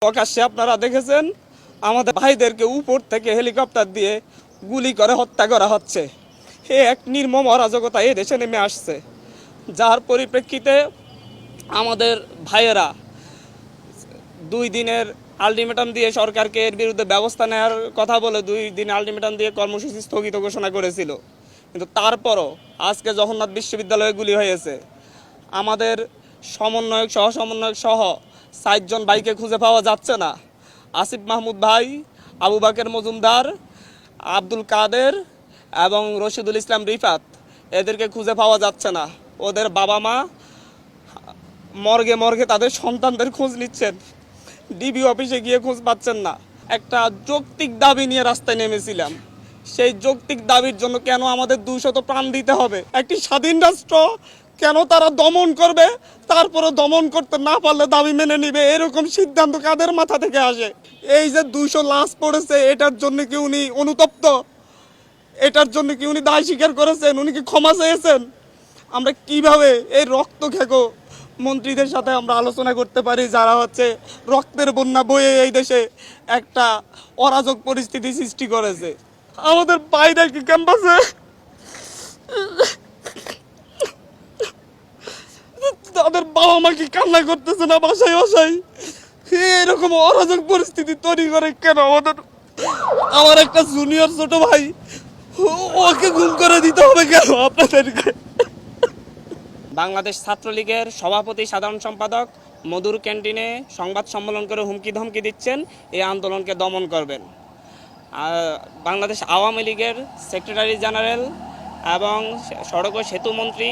প্রকাশ্যে আপনারা দেখেছেন আমাদের ভাইদেরকে উপর থেকে হেলিকপ্টার দিয়ে গুলি করে হত্যা করা হচ্ছে। এক নির্মম অরাজকতা এই দেশে নেমে আসছে, যার পরিপ্রেক্ষিতে আমাদের ভাইয়েরা 2 দিনের আলটিমেটাম দিয়ে সরকারকে এর বিরুদ্ধে ব্যবস্থা নেওয়ার কথা বলে 2 দিন আলটিমেটাম দিয়ে কর্মসূচি স্থগিত ঘোষণা করেছিল। কিন্তু তারপরও আজকে জগন্নাথ বিশ্ববিদ্যালয়ে গুলি হয়েছে। আমাদের সমন্বয়ক সহ 4 জন ভাইকে খুঁজে পাওয়া যাচ্ছে না। আসিফ মাহমুদ ভাই, আবু বাকের মজুমদার, আব্দুল কাদের এবং রশিদুল ইসলাম রিফাত, এদেরকে খুঁজে পাওয়া যাচ্ছে না। ওদের বাবা মা মর্গে তাদের সন্তানদের খোঁজ নিচ্ছেন, ডিবি অফিসে গিয়ে খোঁজ পাচ্ছেন না। একটা যৌক্তিক দাবি নিয়ে রাস্তায় নেমেছিলাম, সেই যৌক্তিক দাবির জন্য কেন আমাদের 200 প্রাণ দিতে হবে? একটি স্বাধীন রাষ্ট্র কেন তারা দমন করবে, তারপরে দমন করতে না পারলে দাবি মেনে নিবে, এরকম সিদ্ধান্ত কাদের মাথা থেকে আসে? এই যে 200 লাশ পড়েছে, এটার জন্য কি উনি অনুতপ্ত? এটার জন্য কি উনি দায় স্বীকার করেছেন? উনি কি ক্ষমা চেয়েছেন? আমরা কিভাবে এই রক্ত খেকো মন্ত্রীদের সাথে আমরা আলোচনা করতে পারি, যারা রক্তের বন্যা বয়ে এই দেশে একটা অরাজক পরিস্থিতি সৃষ্টি করেছে? আমাদের বাইরে কি ক্যাম্পাসে তাদের বাবা মা কি কান্না করতেছে না বাসায় বাসায়? এরকম অরাজক পরিস্থিতি তৈরি করে কেন আমাদের? আমার একটা জুনিয়র ছোট ভাই, ওকে গুম করে দিতে হবে কেন আপনাদেরকে? বাংলাদেশ ছাত্রলীগের সভাপতি সাধারণ সম্পাদক মধুর ক্যান্টিনে সংবাদ সম্মেলন করে হুমকি ধমকি দিচ্ছেন এই আন্দোলনকে দমন করবেন। বাংলাদেশ আওয়ামী লীগের সেক্রেটারি জেনারেল এবং সড়ক ও সেতু মন্ত্রী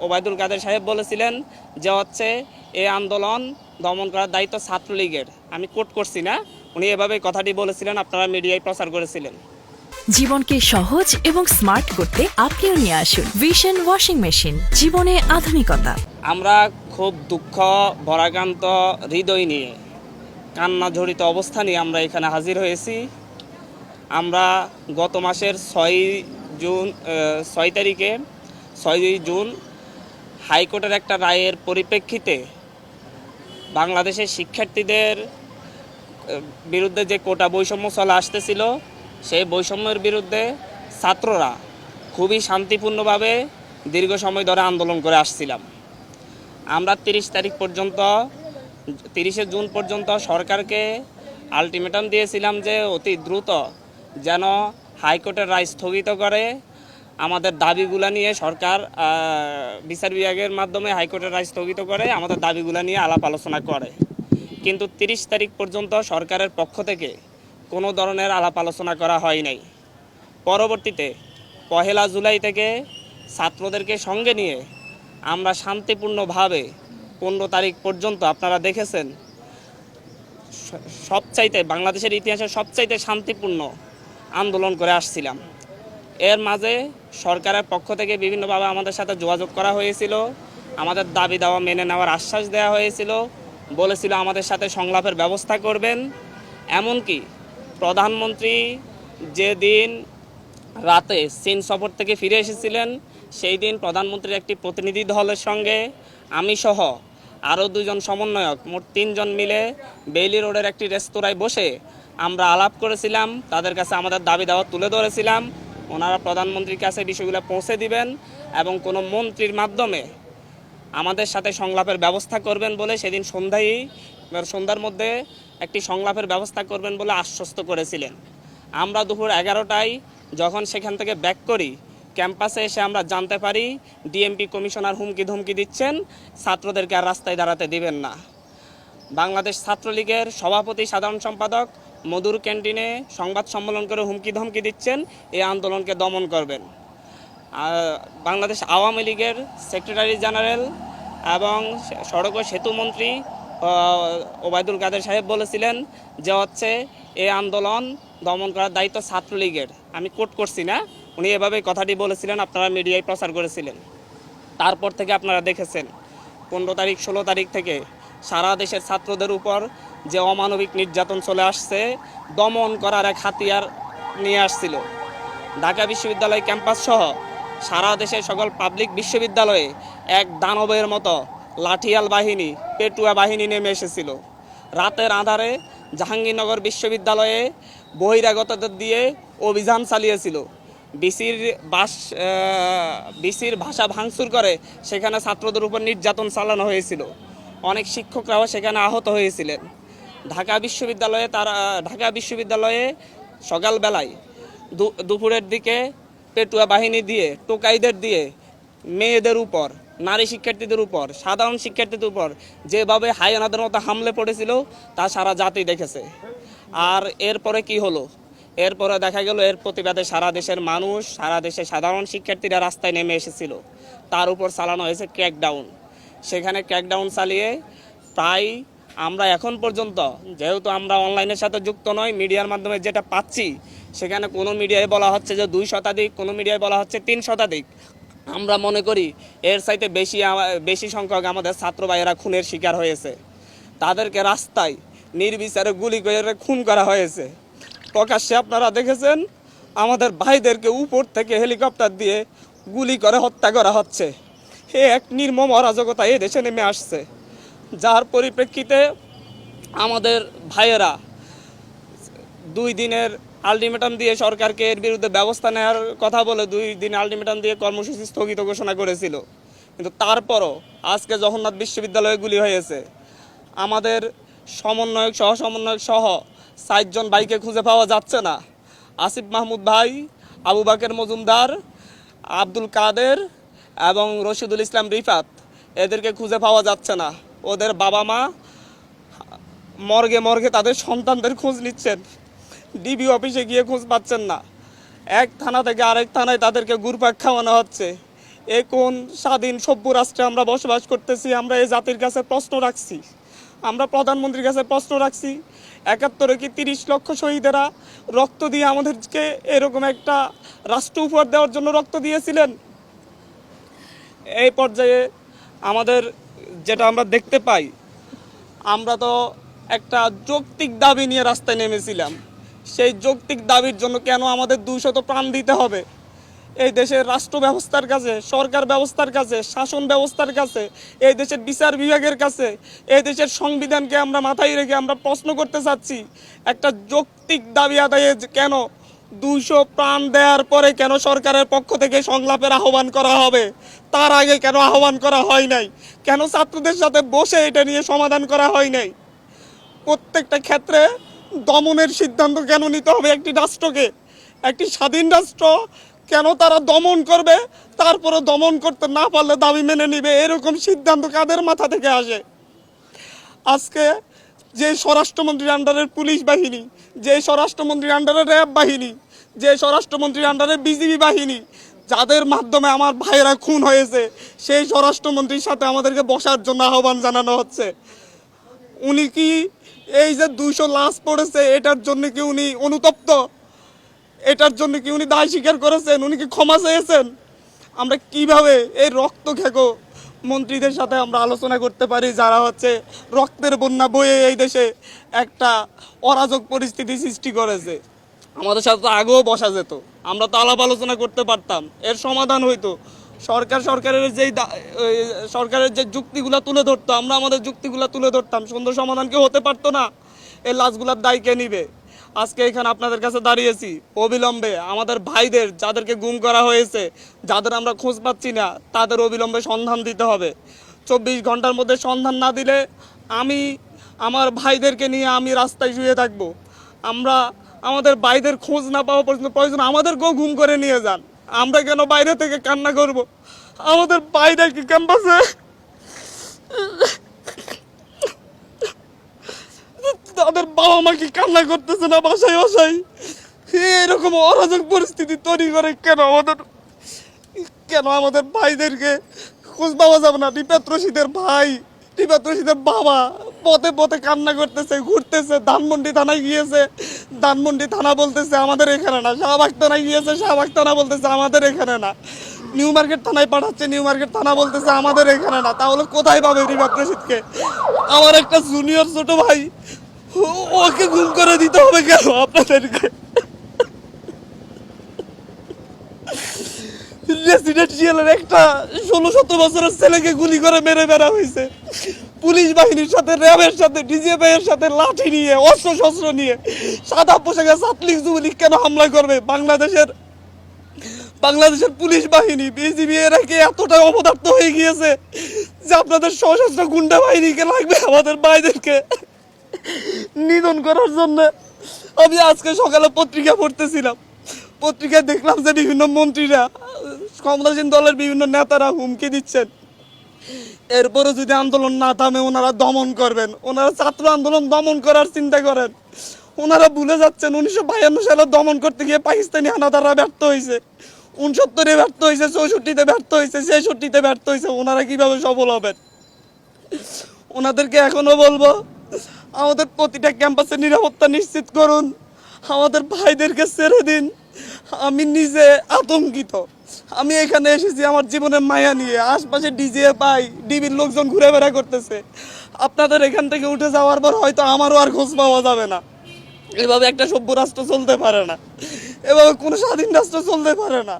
ওবায়দুল কাদের সাহেব বলেছিলেন যে এই আন্দোলন দমন করার দায়িত্ব ছাত্রলীগের। আমি কোট করছি না, উনি এভাবে কথাটি বলেছিলেন, আপনারা মিডিয়ায় প্রচার করেছিলেন। জীবনকে সহজ এবং স্মার্ট করতে আপনিও নিয়ে আসুন ভিশন ওয়াশিং মেশিন, জীবনে আধুনিকতা। আমরা খুব দুঃখ ভরাক্রান্ত হৃদয় নিয়ে, কান্না জড়িত অবস্থা নিয়ে আমরা এখানে হাজির হয়েছি। আমরা গত মাসের 6 তারিখে 6 জুন হাইকোর্টের একটা রায়ের পরিপ্রেক্ষিতে বাংলাদেশের শিক্ষার্থীদের বিরুদ্ধে যে কোটা বৈষম্য চলে আসতেছিল, সেই বৈষম্যের বিরুদ্ধে ছাত্ররা খুবই শান্তিপূর্ণভাবে দীর্ঘ সময় ধরে আন্দোলন করে আসছিলাম। আমরা 30 জুন পর্যন্ত সরকারকে আলটিমেটাম দিয়েছিলাম যে অতি দ্রুত যেন হাইকোর্টের রায় স্থগিত করে আমাদের দাবিগুলা নিয়ে সরকার বিচার বিভাগের মাধ্যমে হাইকোর্টের রায় স্থগিত করে আমাদের দাবিগুলা নিয়ে আলাপ আলোচনা করে। কিন্তু 30 তারিখ পর্যন্ত সরকারের পক্ষ থেকে কোনো ধরনের আলাপ আলোচনা করা হয় নাই। পরবর্তীতে 1 জুলাই থেকে ছাত্রদেরকে সঙ্গে নিয়ে আমরা শান্তিপূর্ণভাবে 15 তারিখ পর্যন্ত, আপনারা দেখেছেন, বাংলাদেশের ইতিহাসে সবচাইতে শান্তিপূর্ণ আন্দোলন করে আসছিলাম। এর মাঝে সরকারের পক্ষ থেকে বিভিন্নভাবে আমাদের সাথে যোগাযোগ করা হয়েছিল, আমাদের দাবি দাওয়া মেনে নেওয়ার আশ্বাস দেওয়া হয়েছিল, বলেছিল আমাদের সাথে সংলাপের ব্যবস্থা করবেন। এমনকি প্রধানমন্ত্রী যেদিন রাতে চীন সফর থেকে ফিরে এসেছিলেন, সেই দিন প্রধানমন্ত্রীর একটি প্রতিনিধি দলের সঙ্গে আমি সহ আরও 2 জন সমন্বয়ক, মোট 3 জন মিলে বেইলি রোডের একটি রেস্তোরাঁয় বসে আমরা আলাপ করেছিলাম, তাদের কাছে আমাদের দাবি দাওয়া তুলে ধরেছিলাম। ওনারা প্রধানমন্ত্রীর কাছে বিষয়গুলো পৌঁছে দিবেন এবং কোনো মন্ত্রীর মাধ্যমে আমাদের সাথে সংলাপের ব্যবস্থা করবেন বলে সেদিন সন্ধ্যার মধ্যে একটি সংলাপের ব্যবস্থা করবেন বলে আশ্বস্ত করেছিলেন। আমরা দুপুর 11টায় যখন সেখান থেকে ব্যাক করি, ক্যাম্পাসে এসে আমরা জানতে পারি ডিএমপি কমিশনার হুমকি ধমকি দিচ্ছেন, ছাত্রদেরকে আর রাস্তায় দাঁড়াতে দিবেন না। বাংলাদেশ ছাত্রলীগের সভাপতি সাধারণ সম্পাদক মধুর ক্যান্টিনে সংবাদ সম্মেলন করে হুমকি ধমকি দিচ্ছেন এই আন্দোলনকে দমন করবেন। বাংলাদেশ আওয়ামী লীগের সেক্রেটারি জেনারেল এবং সড়ক ও সেতু মন্ত্রী ওবায়দুল কাদের সাহেব বলেছিলেন যে এই আন্দোলন দমন করার দায়িত্ব ছাত্রলীগের। আমি কোট করছি না, উনি এভাবে কথাটি বলেছিলেন, আপনারা মিডিয়ায় প্রচার করেছিলেন। তারপর থেকে আপনারা দেখেছেন 15 তারিখ 16 তারিখ থেকে সারা দেশের ছাত্রদের উপর যে অমানবিক নির্যাতন চলে আসছে, দমন করার এক হাতিয়ার নিয়ে আসছিল। ঢাকা বিশ্ববিদ্যালয় ক্যাম্পাস সহ সারা দেশের সকল পাবলিক বিশ্ববিদ্যালয়ে এক দানবের মতো লাঠিয়াল বাহিনী, পেটুয়া বাহিনী নেমে এসেছিল। রাতের আঁধারে জাহাঙ্গীরনগর বিশ্ববিদ্যালয়ে বহিরাগতদের দিয়ে অভিযান চালিয়েছিল। বিসির ভাষা ভাঙচুর করে সেখানে ছাত্রদের উপর নির্যাতন চালানো হয়েছিল। অনেক শিক্ষকরাও সেখানে আহত হয়েছিলেন। ঢাকা বিশ্ববিদ্যালয়ে সকালবেলায় দুপুরের দিকে পেটুয়া বাহিনী দিয়ে, টোকাইদের দিয়ে মেয়েদের উপর, নারী শিক্ষার্থীদের উপর, সাধারণ শিক্ষার্থীদের উপর যেভাবে হায়ানাদের মতো হামলে পড়েছিল তা সারা জাতি দেখেছে। আর এরপরে কি হলো? এরপরে দেখা গেল এর প্রতিবাদে সারা দেশের মানুষ, সারা দেশের সাধারণ শিক্ষার্থীরা রাস্তায় নেমে এসেছিল। তার উপর চালানো হয়েছে ক্র্যাকডাউন। সেখানে ক্র্যাকডাউন চালিয়ে প্রায় আমরা এখন পর্যন্ত, যেহেতু আমরা অনলাইনের সাথে যুক্ত নয়, মিডিয়ার মাধ্যমে যেটা পাচ্ছি সেখানে কোনো মিডিয়ায় বলা হচ্ছে যে 2 শতাধিক, কোনো মিডিয়ায় বলা হচ্ছে 3 শতাধিক। আমরা মনে করি এর চাইতে বেশি সংখ্যক আমাদের ছাত্র ভাইয়েরা খুনের শিকার হয়েছে। তাদেরকে রাস্তায় নির্বিচারে গুলি করে খুন করা হয়েছে। প্রকাশ্যে আপনারা দেখেছেন আমাদের ভাইদেরকে উপর থেকে হেলিকপ্টার দিয়ে গুলি করে হত্যা করা হচ্ছে। এ এক নির্মম অরাজকতা এ দেশে নেমে আসছে, যার পরিপ্রেক্ষিতে আমাদের ভাইয়েরা 2 দিনের আলটিমেটাম দিয়ে সরকারকে এর বিরুদ্ধে ব্যবস্থা নেওয়ার কথা বলে 2 দিন আলটিমেটাম দিয়ে কর্মসূচি স্থগিত ঘোষণা করেছিল। কিন্তু তারপরও আজকে জগন্নাথ বিশ্ববিদ্যালয়ে গুলি হয়েছে। আমাদের সমন্বয়ক সহ 7 জন ভাইকে খুঁজে পাওয়া যাচ্ছে না। আসিফ মাহমুদ ভাই, আবু বাকের মজুমদার, আব্দুল কাদের এবং রশিদুল ইসলাম রিফাত, এদেরকে খুঁজে পাওয়া যাচ্ছে না। ওদের বাবা মা মর্গে তাদের সন্তানদের খোঁজ নিচ্ছেন, ডিবি অফিসে গিয়ে খোঁজ পাচ্ছেন না। এক থানা থেকে আরেক থানায় তাদেরকে ঘুরপাক খাওয়ানো হচ্ছে। এ কোন স্বাধীন সভ্য রাষ্ট্রে আমরা বসবাস করতেছি? আমরা এই জাতির কাছে প্রশ্ন রাখছি, আমরা প্রধানমন্ত্রীর কাছে প্রশ্ন রাখছি। 71-এ কি 30 লক্ষ শহীদেরা রক্ত দিয়ে আমাদেরকে এরকম একটা রাষ্ট্র উপহার দেওয়ার জন্য রক্ত দিয়েছিলেন? এই পর্যায়ে আমাদের যেটা আমরা দেখতে পাই, আমরা তো একটা যৌক্তিক দাবি নিয়ে রাস্তায় নেমেছিলাম। সেই যৌক্তিক দাবির জন্য কেন আমাদের 200 প্রাণ দিতে হবে? এই দেশের রাষ্ট্র ব্যবস্থার কাছে, সরকার ব্যবস্থার কাছে, শাসন ব্যবস্থার কাছে, এই দেশের বিচার বিভাগের কাছে, এই দেশের সংবিধানকে আমরা মাথায় রেখে আমরা প্রশ্ন করতে চাচ্ছি, একটা যৌক্তিক দাবি আদায়ে কেন 200 প্রাণ দেওয়ার পরে কেন সরকারের পক্ষ থেকে সংলাপের আহ্বান করা হবে? তার আগে কেন আহ্বান করা হয় নাই? কেন ছাত্রদের সাথে বসে এটা নিয়ে সমাধান করা হয় নাই? প্রত্যেকটা ক্ষেত্রে দমনের সিদ্ধান্ত কেন নিতে হবে একটি রাষ্ট্রকে? একটি স্বাধীন রাষ্ট্র কেন তারা দমন করবে, তারপরে দমন করতে না পারলে দাবি মেনে নিবে? এরকম সিদ্ধান্ত কাদের মাথা থেকে আসে? আজকে যে স্বরাষ্ট্রমন্ত্রীর আন্ডারের পুলিশ বাহিনী, যে স্বরাষ্ট্রমন্ত্রীর আন্ডারে র্যাব বাহিনী, যে স্বরাষ্ট্রমন্ত্রীর আন্ডারে বিজিবি বাহিনী, যাদের মাধ্যমে আমার ভাইয়েরা খুন হয়েছে, সেই স্বরাষ্ট্রমন্ত্রীর সাথে আমাদেরকে বসার জন্য আহ্বান জানানো হচ্ছে। উনি কি এই যে 200 লাশ পড়েছে এটার জন্য কি উনি অনুতপ্ত? এটার জন্য কি উনি দায় স্বীকার করেছেন? উনি কি ক্ষমা চেয়েছেন? আমরা কিভাবে এই রক্ত খেকো মন্ত্রীদের সাথে আমরা আলোচনা করতে পারি, যারা হচ্ছে রক্তের বন্যা বয়ে এই দেশে একটা অরাজক পরিস্থিতি সৃষ্টি করেছে? আমাদের সাথে তো আগেও বসা যেত, আমরা তো আলাপ আলোচনা করতে পারতাম, এর সমাধান হইতো। সরকারের যে যুক্তিগুলো তুলে ধরতো, আমরা আমাদের যুক্তিগুলো তুলে ধরতাম, সুন্দর সমাধান কি হতে পারতো না? এই লাশগুলোর দায় কে নিবে? আজকে এখানে আপনাদের কাছে দাঁড়িয়েছি, অবিলম্বে আমাদের ভাইদের যাদেরকে গুম করা হয়েছে, যাদের আমরা খোঁজ পাচ্ছি না, তাদের অবিলম্বে সন্ধান দিতে হবে। 24 ঘন্টার মধ্যে সন্ধান না দিলে আমি আমার ভাইদেরকে নিয়ে আমি রাস্তায় শুয়ে থাকবো। আমরা আমাদের ভাইদের খোঁজ না পাওয়া পর্যন্ত প্রয়োজন আমাদেরকেও গুম করে নিয়ে যান, আমরা কেন বাইরে থেকে কান্না করব? আমাদের ভাইরা কি ক্যাম্পাসে, তাদের বাবা মা কি কান্না করতেছে না বাসায় বাসায়? এরকম অরাজক পরিস্থিতি তৈরি করে কেন আমাদের ভাইদেরকে খোঁজ পাওয়া যাবে না? রিফাত রশিদের ভাই, রিফাত রশিদের বাবা পথে পথে কান্না করতেছে, ঘুরতেছে। ধানমন্ডি থানায় গিয়েছে, ধানমন্ডি থানা বলতেছে আমাদের এখানে না। শাহবাগ থানায় গিয়েছে, শাহবাগ থানা বলতেছে আমাদের এখানে না। নিউ মার্কেট থানায় পাঠাচ্ছে, নিউ মার্কেট থানা বলতেছে আমাদের এখানে না। তাহলে কোথায় পাবে রিফাত রশিদকে? আমার একটা জুনিয়র ছোট ভাই, ওকে গুম করে দিতে হবে কেন আপনাদেরকে? রেসিডেন্সিয়ালের একটা 16-17 বছরের ছেলেকে গুলি করে মেরে বেড়া হয়েছে। পুলিশ বাহিনীর সাথে, র্যাবের সাথে, ডিজিএফআই এর সাথে লাঠি নিয়ে, অস্ত্র শস্ত্র নিয়ে সাদা পোশাকে ছাত্রলীগ যুবলীগ কেন হামলা করবে? বাংলাদেশের পুলিশ বাহিনী, বিজিবি এরা কি এতটা অপদার্থ হয়ে গিয়েছে যে আপনাদের সশস্ত্র গুন্ডা বাহিনীকে লাগবে আমাদের ভাইদেরকে নিধন করার জন্য? আমি আজকে সকালে পত্রিকা পড়তেছিলাম, পত্রিকায় দেখলাম যে বিভিন্ন মন্ত্রীরা, ক্ষমতাসীন দলের বিভিন্ন নেতারা হুমকি দিচ্ছেন এরপরে যদি আন্দোলন না থামে ওনারা দমন করবেন। ওনারা ছাত্র আন্দোলন দমন করার চিন্তা করেন। ওনারা ভুলে যাচ্ছেন 1952 সালে দমন করতে গিয়ে পাকিস্তানি হানাদাররা ব্যর্থ হয়েছে, 69-এ ব্যর্থ হয়েছে, 64-তে ব্যর্থ হয়েছে, 66-তে ব্যর্থ হয়েছে। ওনারা কিভাবে সফল হবেন? ওনাদেরকে এখনো বলবো, আমাদের প্রতিটা ক্যাম্পাসে নিরাপত্তা নিশ্চিত করুন, আমাদের ভাইদেরকে ছেড়ে দিন। আমি নিজে আতঙ্কিত। আমি এখানে এসেছি আমার জীবনের মায়া নিয়ে, আশপাশে ডিজিএফআই ডিবির লোকজন ঘুরে বেড়া করতেছে। আপনাদের এখান থেকে উঠে যাওয়ার পর হয়তো আমারও আর খোঁজ পাওয়া যাবে না। এভাবে একটা সভ্য রাষ্ট্র চলতে পারে না, এভাবে কোনো স্বাধীন রাষ্ট্র চলতে পারে না।